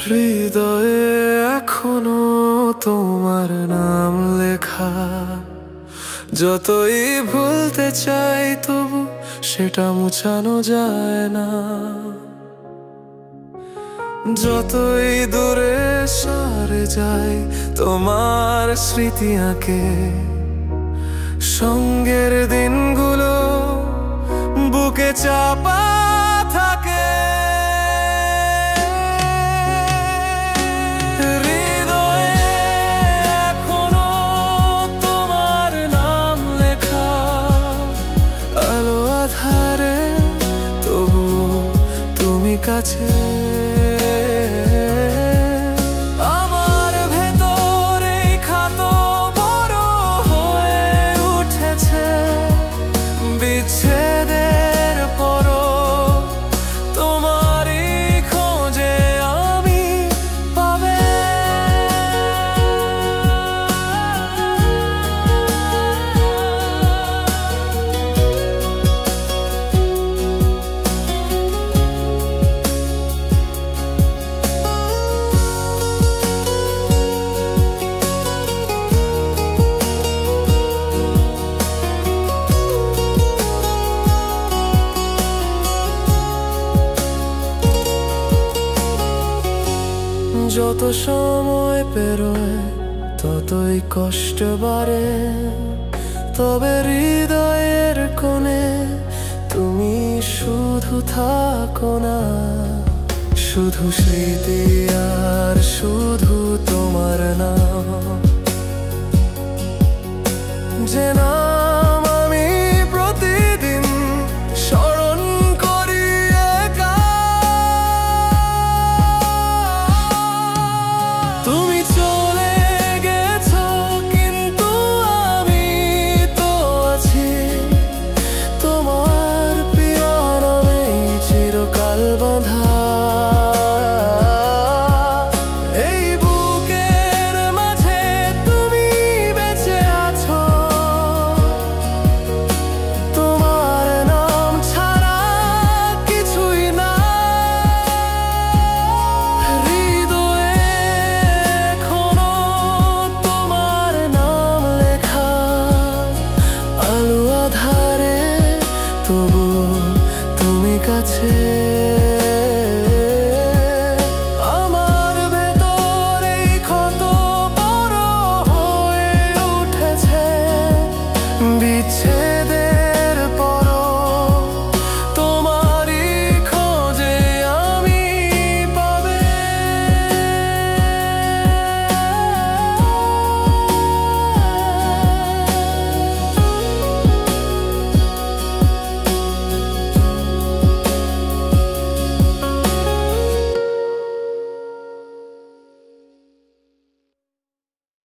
হৃদয়ে এখনো তোমার নাম লেখা, যতই ভুলতে চাই তবু সেটা মুছানো যায় না। যতই দূরে সরে যায় তোমার স্মৃতি আঁকে, সঙ্গের দিনগুলো বুকে চাপা থাকে। হৃদয়ে এখনো তোমার নাম লেখা, আলো আধারে তবু তুমি কাছে। আমার ভেতরে ক্ষত বড় হয়ে উঠেছে, বিচ্ছেদের পরও তোমারই খোঁজে আমি পাবে। যত সময় পেরোয় ততই কষ্ট বাড়ে, তবে হৃদয়ের কোণে তুমি শুধু থাকো না। শুধু স্মৃতি আর শুধু তোমার নাম, যে না